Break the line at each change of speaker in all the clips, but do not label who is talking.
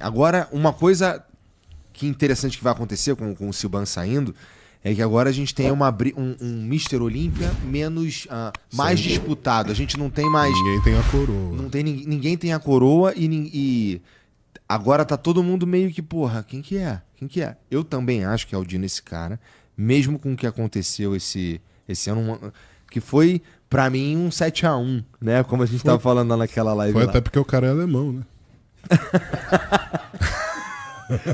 Agora, uma coisa que interessante que vai acontecer com o Silban saindo é que agora a gente tem um Mr. Olímpia menos mais disputado. A gente não tem mais...
Ninguém tem a coroa.
Ninguém tem a coroa e agora tá todo mundo meio que, porra, quem que é? Quem que é? Eu também acho que é o Dino esse cara, mesmo com o que aconteceu esse ano, que foi, pra mim, um 7-1, né? Como a gente tava falando lá naquela live.
Foi
lá.
até porque o cara é alemão, né?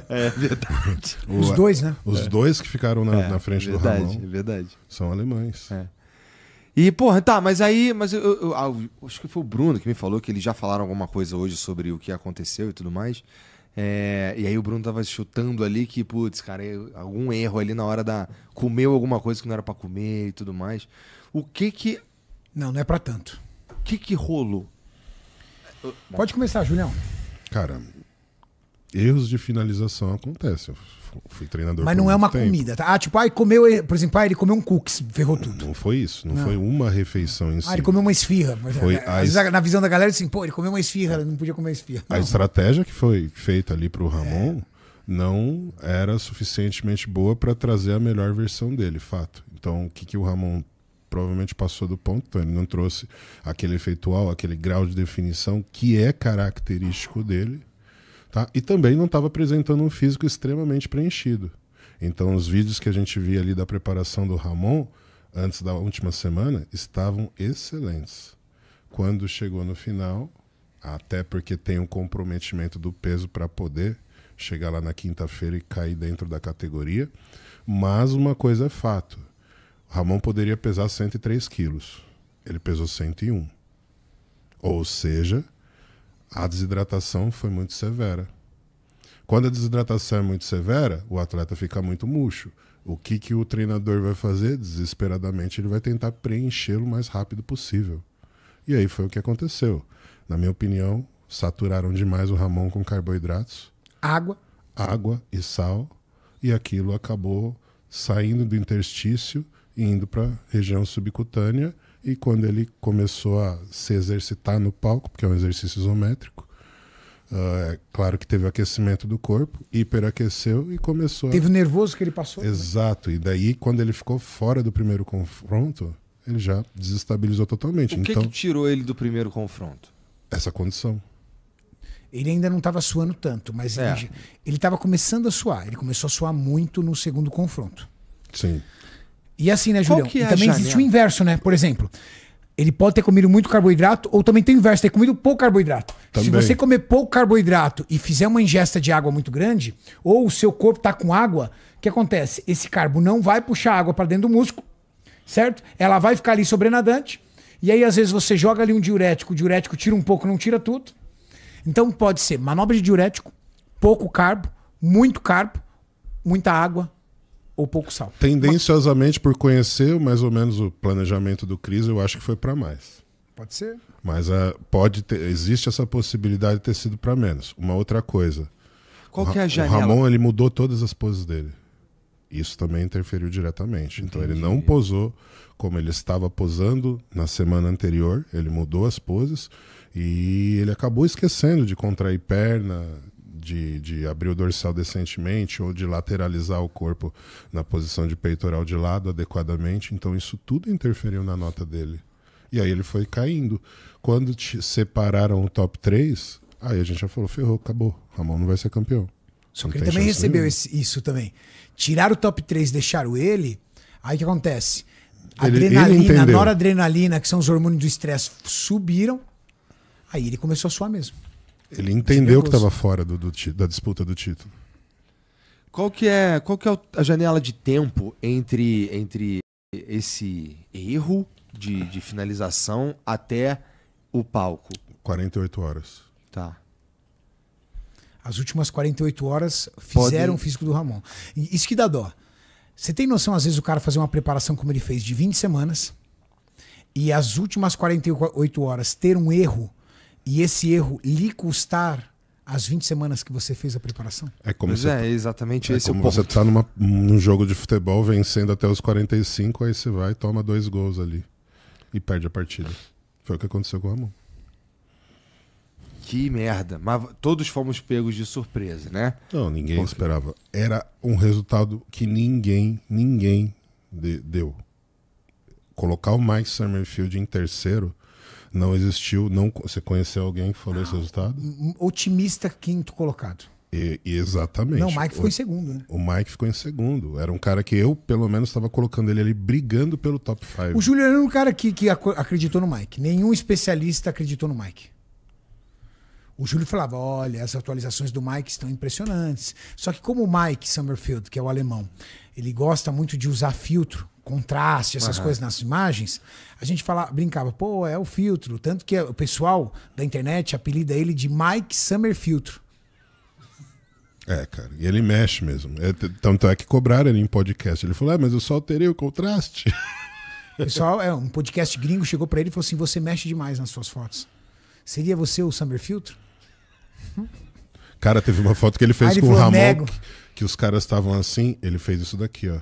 É verdade.
Os dois, né?
Os dois que ficaram na frente do Ramon
É verdade.
são alemães.
É. E, porra, tá, mas eu acho que foi o Bruno que me falou que eles já falaram alguma coisa hoje sobre o que aconteceu e tudo mais. E aí o Bruno tava chutando ali que, putz, cara, algum erro ali na hora comeu alguma coisa que não era pra comer e tudo mais. O que
Não é pra tanto.
O que rolou?
Pode começar, Julião.
Cara, erros de finalização acontecem. Eu fui treinador
Mas
por
não é
muito
uma
tempo.
comida, tá? Tipo, por exemplo, ele comeu um cookies, ferrou tudo.
Não foi isso. Não foi uma refeição em si.
Ele comeu uma esfirra.
Foi
Às vezes, na visão da galera, assim, pô, ele comeu uma esfirra, não podia comer esfirra.
A estratégia que foi feita ali pro Ramon não era suficientemente boa para trazer a melhor versão dele, fato. Então, o que o Ramon provavelmente passou do ponto? Então, ele não trouxe aquele efeitual, aquele grau de definição que é característico dele. Tá? E também não estava apresentando um físico extremamente preenchido. Então, os vídeos que a gente via ali da preparação do Ramon, antes da última semana, estavam excelentes. Quando chegou no final, até porque tem um comprometimento do peso para poder chegar lá na quinta-feira e cair dentro da categoria. Mas uma coisa é fato. O Ramon poderia pesar 103 quilos. Ele pesou 101. Ou seja... a desidratação foi muito severa. Quando a desidratação é muito severa, o atleta fica muito murcho. O que o treinador vai fazer? Desesperadamente, ele vai tentar preenchê-lo o mais rápido possível. E aí foi o que aconteceu. Na minha opinião, saturaram demais o Ramon com carboidratos. Água e sal. E aquilo acabou saindo do interstício e indo para a região subcutânea. E quando ele começou a se exercitar no palco, porque é um exercício isométrico, é claro que teve aquecimento do corpo, hiperaqueceu e começou
Teve o nervoso que ele passou.
Exato. E daí, quando ele ficou fora do primeiro confronto, ele já desestabilizou totalmente.
O que tirou ele do primeiro confronto?
Essa condição.
Ele ainda não estava suando tanto, mas ele estava começando a suar. Ele começou a suar muito no segundo confronto.
Sim.
E assim, né, Julião?
Que é
e também existe o inverso, né? Por exemplo, ele pode ter comido muito carboidrato, ou também tem o inverso, ter comido pouco carboidrato.
Também.
Se você comer pouco carboidrato e fizer uma ingesta de água muito grande, ou o seu corpo tá com água, o que acontece? Esse carbo não vai puxar água para dentro do músculo, certo? Ela vai ficar ali sobrenadante, e aí às vezes você joga ali um diurético, o diurético tira um pouco, não tira tudo. Então pode ser manobra de diurético, pouco carbo, muita água, ou pouco sal.
Tendenciosamente, por conhecer mais ou menos o planejamento do Cris, eu acho que foi para mais.
Pode ser.
Mas existe essa possibilidade de ter sido para menos. Uma outra coisa.
Qual que é a janela?
O Ramon, ele mudou todas as poses dele. Isso também interferiu diretamente.
Entendi.
Então ele não posou como ele estava posando na semana anterior. Ele mudou as poses e ele acabou esquecendo de contrair perna, de abrir o dorsal decentemente ou de lateralizar o corpo na posição de peitoral de lado adequadamente. Então isso tudo interferiu na nota dele. E aí ele foi caindo. Quando separaram o top 3, aí a gente já falou, ferrou, acabou. Ramon não vai ser campeão.
Só que ele também recebeu isso também. Tiraram o top 3, deixaram ele, aí o que acontece? Adrenalina, noradrenalina, que são os hormônios do estresse, subiram, aí ele começou a suar mesmo.
Ele entendeu que estava fora da disputa do título.
Qual que é a janela de tempo entre esse erro de finalização até o palco?
48 horas.
Tá.
As últimas 48 horas fizeram o físico do Ramon. Isso que dá dó. Você tem noção, às vezes, o cara fazer uma preparação como ele fez de 20 semanas e as últimas 48 horas ter um erro e esse erro lhe custar as 20 semanas que você fez a preparação?
É como
exatamente esse
como
o ponto.
você tá num jogo de futebol vencendo até os 45, aí você vai e toma 2 gols ali e perde a partida. Foi o que aconteceu com o Ramon.
Que merda. Mas todos fomos pegos de surpresa, né?
Não, ninguém esperava. Era um resultado que ninguém deu. Colocar o Mike Summerfield em terceiro não existiu. Não, você conheceu alguém que falou esse resultado?
Otimista quinto colocado.
Exatamente.
Não, o Mike ficou em segundo, né?
O Mike ficou em segundo. Era um cara que eu, pelo menos, estava colocando ele ali brigando pelo top 5.
O Júlio era um cara que acreditou no Mike. Nenhum especialista acreditou no Mike. O Júlio falava, olha, as atualizações do Mike estão impressionantes. Só que como o Mike Summerfield, que é o alemão, ele gosta muito de usar filtro, contraste, essas coisas nas imagens, a gente brincava, pô, é o filtro. Tanto que o pessoal da internet apelida ele de Mike Summerfiltro.
Cara, e ele mexe mesmo. Tanto é que cobraram ele em podcast. Ele falou, mas eu só alterei o contraste.
Pessoal, um podcast gringo chegou pra ele e falou assim, você mexe demais nas suas fotos. Seria você o Summerfiltro?
Cara, teve uma foto que ele fez
ele
com
falou,
o Ramon,
nego.
que os caras estavam assim, ele fez isso daqui, ó.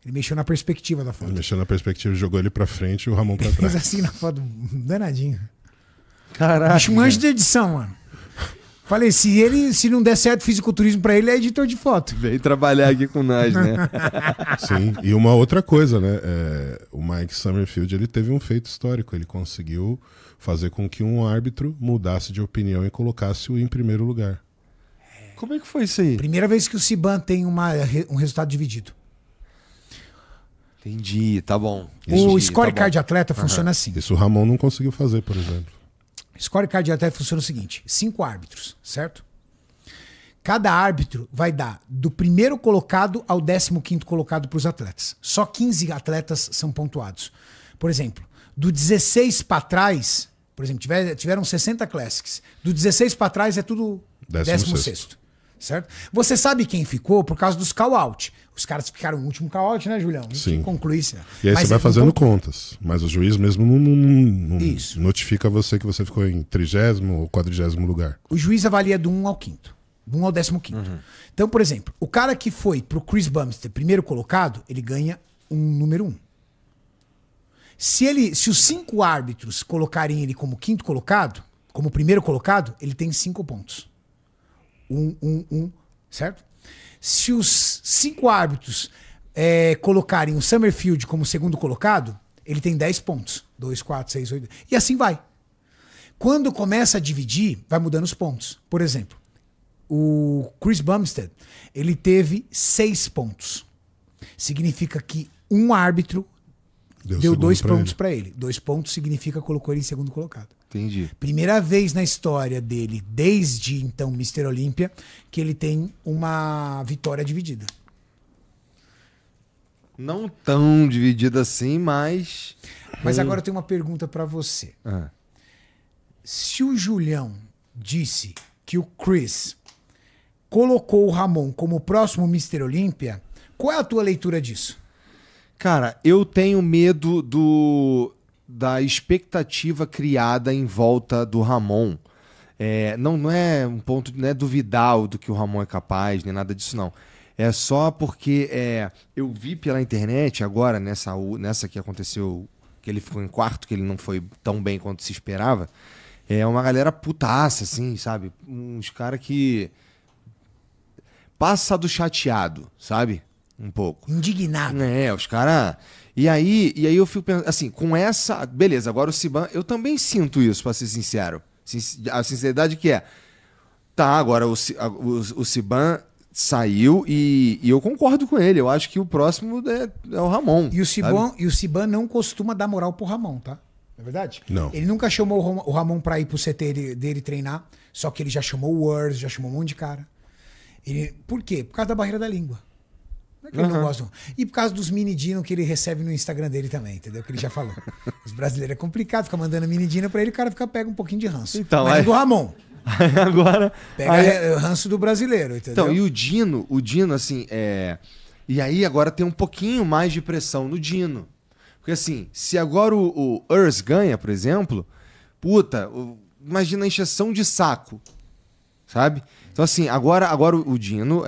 Ele mexeu na perspectiva da foto.
Ele mexeu na perspectiva, jogou ele pra frente e o Ramon pra trás.
Fez assim na foto, danadinho.
Caraca.
Bicho, um anjo de edição, mano. Falei, se não der certo fisiculturismo pra ele, é editor de foto.
Veio trabalhar aqui com nós, né?
Sim, e uma outra coisa, né? O Mike Summerfield, ele teve um feito histórico. Ele conseguiu fazer com que um árbitro mudasse de opinião e colocasse-o em primeiro lugar.
Como é que foi isso aí?
Primeira vez que o Siban tem um resultado dividido.
Entendi, tá bom.
O scorecard de atleta funciona assim.
Isso o Ramon não conseguiu fazer, por exemplo.
Scorecard de atleta funciona o seguinte: 5 árbitros, certo? Cada árbitro vai dar do primeiro colocado ao 15º colocado para os atletas. Só 15 atletas são pontuados. Por exemplo, do 16 para trás, por exemplo, tiveram 60 Classics. Do 16 para trás é tudo 16º. Certo? Você sabe quem ficou por causa dos call-out. Os caras ficaram no último call-out, né, Julião?
Sim.
Conclui-se.
E aí você vai fazendo contas. Mas o juiz mesmo não
Isso.
notifica você que você ficou em 30º ou 40º lugar.
O juiz avalia do 1 ao 5º. Do 1 ao 15º. Então, por exemplo, o cara que foi pro Chris Bumstead, primeiro colocado, ele ganha um número 1. Se os 5 árbitros colocarem ele como quinto colocado, como primeiro colocado, ele tem 5 pontos. 1, certo? Se os 5 árbitros colocarem o Summerfield como segundo colocado, ele tem 10 pontos. 2, 4, 6, 8. E assim vai. Quando começa a dividir, vai mudando os pontos. Por exemplo, o Chris Bumstead, ele teve 6 pontos. Significa que um árbitro deu 2 pontos para ele. 2 pontos significa que colocou ele em segundo colocado.
Entendi.
Primeira vez na história dele, desde então Mr. Olímpia, que ele tem uma vitória dividida.
Não tão dividida assim, mas...
Mas agora eu tenho uma pergunta para você. Se o Julião disse que o Chris colocou o Ramon como o próximo Mr. Olímpia, qual é a tua leitura disso?
Cara, eu tenho medo da expectativa criada em volta do Ramon. Não é um ponto, não é duvidar do que o Ramon é capaz, nem nada disso, não. É só porque eu vi pela internet agora, nessa que aconteceu, que ele ficou em quarto, que ele não foi tão bem quanto se esperava, uma galera putaça, assim, sabe? Uns caras que passa do chateado, sabe? Um pouco.
Indignado.
Os caras... E aí eu fico pensando, assim, com essa... Beleza, agora o Siban... Eu também sinto isso, pra ser sincero. A sinceridade que tá, agora o Siban saiu e eu concordo com ele. Eu acho que o próximo é o Ramon.
E o Siban não costuma dar moral pro Ramon, tá? Não é verdade?
Não.
Ele nunca chamou o Ramon pra ir pro CT dele treinar, só que ele já chamou o Words, já chamou um monte de cara. Por quê? Por causa da barreira da língua. Não é que ele não gosta. E por causa dos mini dino que ele recebe no Instagram dele também, entendeu? Que ele já falou. Os brasileiros é complicado, fica mandando mini dino pra ele, o cara pega um pouquinho de ranço.
Então,
mas do Ramon.
Agora...
Pega ranço do brasileiro, entendeu?
Então, e o Dino, assim, E aí agora tem um pouquinho mais de pressão no Dino. Porque assim, se agora o Urs ganha, por exemplo, imagina a encheção de saco, sabe? Então assim, agora o Dino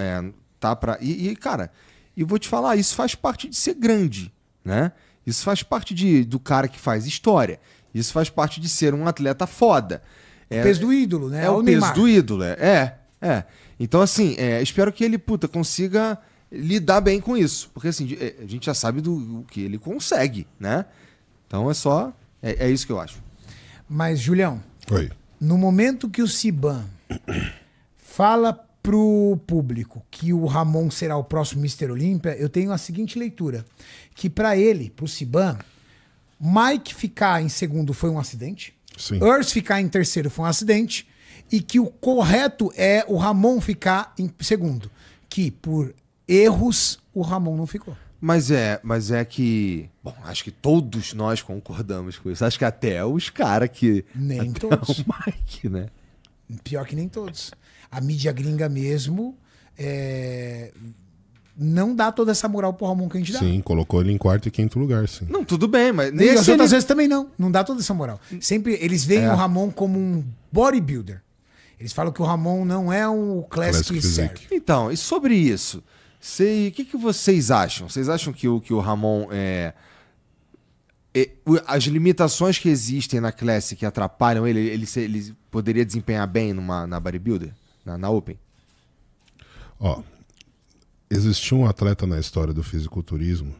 tá pra... cara, eu vou te falar, isso faz parte de ser grande, né? Isso faz parte do cara que faz história. Isso faz parte de ser um atleta foda.
O peso do ídolo, né?
É o peso
Neymar.
do ídolo, Então, assim, espero que ele, consiga lidar bem com isso. Porque, assim, a gente já sabe do que ele consegue, né? Então, é isso que eu acho.
Mas, Julião,
Oi.
no momento que o Siban fala pro público que o Ramon será o próximo Mr. Olímpia, eu tenho a seguinte leitura. Que pra ele, pro Siban, Mike ficar em segundo foi um acidente.
Sim.
Urs ficar em terceiro foi um acidente. E que o correto é o Ramon ficar em segundo. Que por erros o Ramon não ficou.
Mas é que... Bom, acho que todos nós concordamos com isso. Acho que até os caras que...
Nem
até
todos.
o Mike, né?
Pior que nem todos. A mídia gringa mesmo não dá toda essa moral pro Ramon que a gente dá.
Sim, colocou ele em quarto e quinto lugar, sim.
Não, tudo bem, mas...
E as
nesse
outras
ele-
vezes também não. Não dá toda essa moral. Sempre eles veem o Ramon como um bodybuilder. Eles falam que o Ramon não é um Classic
Classic
serve.
Physique.
Então, e sobre isso? O que vocês acham? Vocês acham que o Ramon as limitações que existem na Classic atrapalham ele? Ele poderia desempenhar bem na bodybuilder? Na Open?
Ó, existiu um atleta na história do fisiculturismo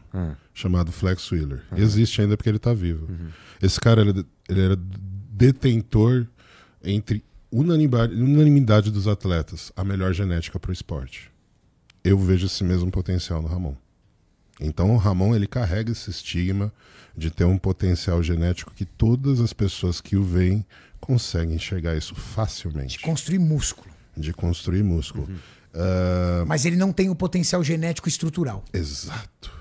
chamado Flex Wheeler. Existe ainda porque ele tá vivo. Esse cara, ele era detentor entre unanimidade dos atletas, a melhor genética pro esporte. Eu vejo esse mesmo potencial no Ramon. Então o Ramon, ele carrega esse estigma de ter um potencial genético que todas as pessoas que o veem conseguem enxergar isso facilmente.
Construir músculo.
De construir músculo.
Mas ele não tem o potencial genético estrutural.
Exato.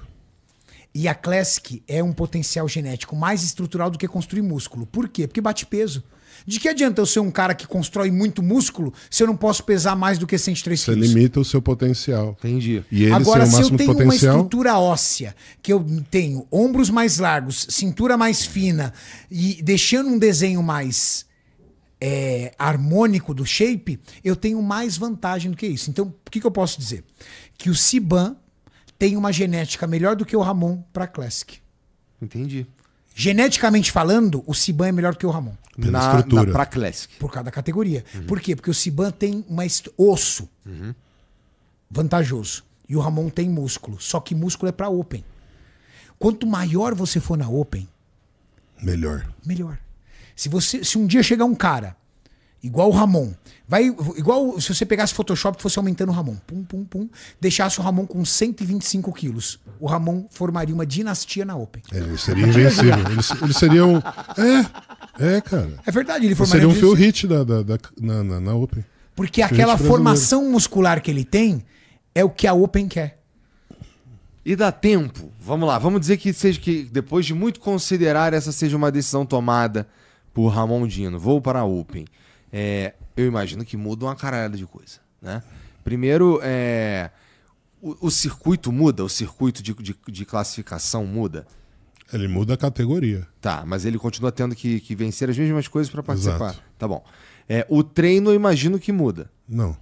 E a Classic é um potencial genético mais estrutural do que construir músculo. Por quê? Porque bate peso. De que adianta eu ser um cara que constrói muito músculo se eu não posso pesar mais do que 103
Você
quilos?
limita o seu potencial.
Entendi.
E ele
Agora,
sem o
se eu
máximo
tenho uma
potencial,
estrutura óssea, que eu tenho ombros mais largos, cintura mais fina, e deixando um desenho mais harmônico do shape, eu tenho mais vantagem do que isso. Então, o que eu posso dizer? Que o Siban tem uma genética melhor do que o Ramon para Classic.
Entendi.
Geneticamente falando, o Siban é melhor que o Ramon.
Pela estrutura.
Pra Classic.
Por causa da categoria. Por quê? Porque o Siban tem osso vantajoso. E o Ramon tem músculo. Só que músculo é pra Open. Quanto maior você for na Open,
melhor.
melhor. Se um dia chegar um cara, igual o Ramon, igual se você pegasse Photoshop e fosse aumentando o Ramon, pum, pum, pum, deixasse o Ramon com 125 quilos, o Ramon formaria uma dinastia na Open.
Ele seria invencível. Ele seria um... cara.
É verdade, ele
Ele
formaria
seria um
uma
Phil
dinastia.
Hit na Open.
Porque
Phil
aquela
Hit brasileiro.
formação muscular que ele tem é o que a Open quer.
E dá tempo. Vamos lá, vamos dizer que depois de muito considerar essa seja uma decisão tomada por Ramon Dino, vou para a Open. Eu imagino que muda uma caralhada de coisa, né? Primeiro, o circuito muda, o circuito de classificação muda.
Ele muda a categoria.
Tá, mas ele continua tendo que vencer as mesmas coisas para participar.
Exato.
Tá bom. O treino eu imagino que muda.
Não.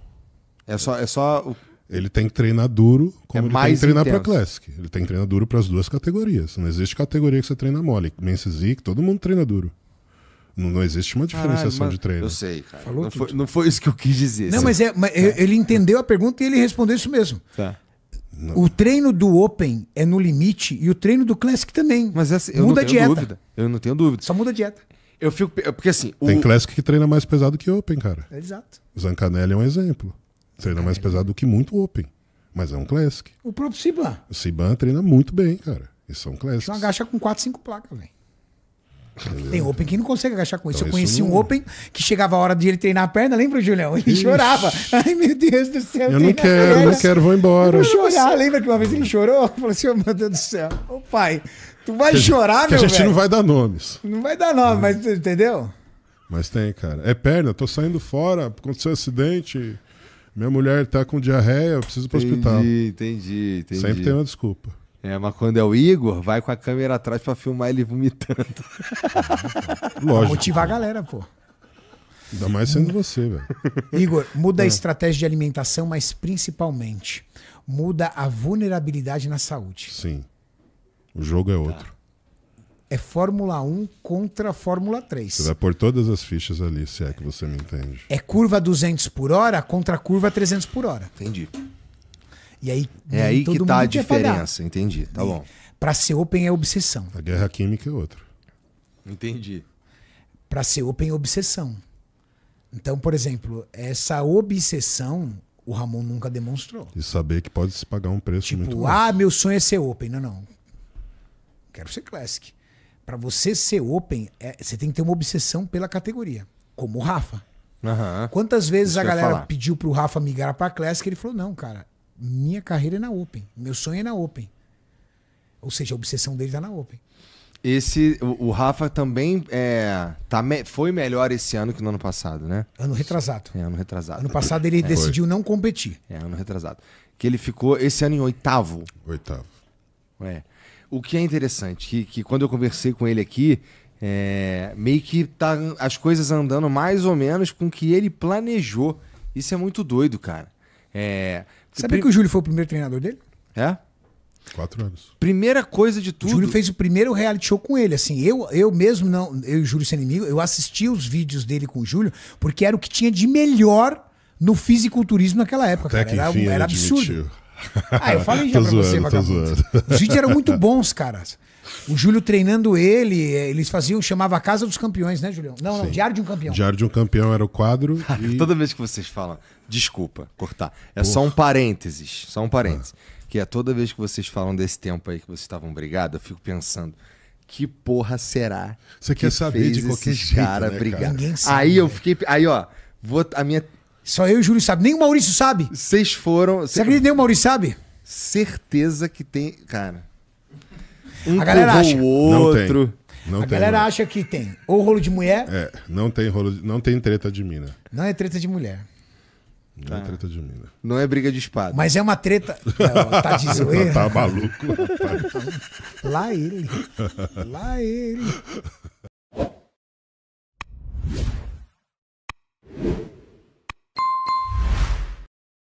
É só
Ele tem que treinar duro, como ele tem
mais
que treinar pra
intenso.
Classic. Ele tem que treinar duro para as duas categorias. Não existe categoria que você treina mole. Men's Physique, todo mundo treina duro. Não existe uma diferenciação
Caralho,
de treino.
Eu sei, cara.
Falou
Não foi isso que eu quis dizer.
Não, mas ele entendeu a pergunta e ele respondeu isso mesmo.
Tá.
O treino do Open é no limite e o treino do Classic também.
Mas eu
muda
não
a
tenho
dieta.
dúvida. Eu não tenho dúvida.
Só muda a dieta.
Eu fico. Porque assim.
Tem Classic que treina mais pesado que Open, cara.
Exato.
Zancanelli é um exemplo. Treina mais pesado do que muito Open. Mas é um Classic.
O próprio Siban.
O Siban treina muito bem, cara. E são Classics.
Não agacha com 4, 5 placas, velho. Tem Open que não consegue agachar com isso.
Então,
Eu conheci
isso
um
não-
Open que chegava a hora de ele treinar a perna, lembra, Julião? Ele chorava. Ai, meu Deus do céu.
Eu não
treinar a
quero,
perna.
não quero, vou embora.
Eu vou chorar. Lembra que uma vez ele chorou? Falou assim, oh, meu Deus do céu. Ô pai, tu vai chorar,
Que a
meu
gente
velho?
não vai dar nomes.
Não vai dar nome, mas entendeu?
Mas tem, cara. É perna, tô saindo fora, aconteceu um acidente, minha mulher tá com diarreia, eu preciso ir pro hospital.
Entendi.
Sempre tem uma desculpa.
Mas quando é o Igor, vai com a câmera atrás pra filmar ele vomitando.
Lógico.
Motivar a galera, pô.
Ainda mais sendo você, velho.
Igor, muda a estratégia de alimentação, mas principalmente muda a vulnerabilidade na saúde.
Sim. O jogo é outro.
é Fórmula 1 contra Fórmula
Você
3.
vai pôr todas as fichas ali, se é que você me entende.
É curva 200 por hora contra curva 300 por hora.
Entendi.
E aí,
É aí
todo
que tá a
mundo quer pagar.
diferença. Entendi. Tá bom.
Pra ser Open é obsessão.
A guerra química é outra.
Entendi.
Pra ser Open é obsessão. Então, por exemplo, essa obsessão o Ramon nunca demonstrou.
E saber que pode se pagar um preço muito
Tipo,
alto.
meu sonho é ser Open. Não. Quero ser Classic. Pra você ser Open, você tem que ter uma obsessão pela categoria. Como o Rafa.
Aham.
Quantas vezes
Isso
a
que eu ia
galera
falar.
pediu pro Rafa migrar pra Classic, ele falou, não, cara, minha carreira é na Open. Meu sonho é na Open. Ou seja, a obsessão dele tá na Open.
O Rafa também foi melhor esse ano que no ano passado, né?
Ano retrasado.
É, ano retrasado.
Ano passado ele decidiu não competir.
É, ano retrasado. Que ele ficou esse ano em 8º.
8º.
É. O que é interessante, que quando eu conversei com ele aqui, meio que tá as coisas andando mais ou menos com o que ele planejou. Isso é muito doido, cara.
Sabia que o Júlio foi o primeiro treinador dele?
É?
4 anos.
Primeira coisa de
O
tudo.
Júlio fez o primeiro reality show com ele. Assim, eu mesmo, não, eu e o Júlio sem inimigo, eu assisti os vídeos dele com o Júlio, porque era o que tinha de melhor no fisiculturismo naquela época,
Até
cara.
que enfim
Era
ele
absurdo.
admitiu.
Eu falei já
Tô
pra você,
zoando, tô
vagabundo.
zoando.
Os vídeos eram muito bons, caras. O Júlio treinando ele, eles chamava a Casa dos Campeões, né, Julião? Não,
Sim.
Diário de um Campeão.
Diário de um Campeão era o quadro. E
Toda vez que vocês falam, desculpa, cortar. É só um parênteses. Só um parênteses. Que é toda vez que vocês falam desse tempo aí que vocês estavam brigados, eu fico pensando, que porra será
Você
que
quer saber
fez
de qualquer
esses
jeito,
cara
né,
brigar?
cara?
Ninguém sabe,
Aí eu
né?
fiquei. Aí, ó, a minha.
Só eu e o Júlio sabe. Nem o Maurício sabe.
Vocês foram.
Você acredita que nem o Maurício sabe?
Certeza que tem. Cara. Um
A galera
empurrou
acha.
o
Não
outro.
tem. Não
A
tem,
galera
não.
acha que tem ou rolo de mulher,
Não tem não tem treta de mina.
não é treta de mulher.
Não é treta de mina.
Não é briga de espada.
Mas é uma treta. Tá de zoeira?
Tá maluco, rapaz.
Lá ele. Lá ele.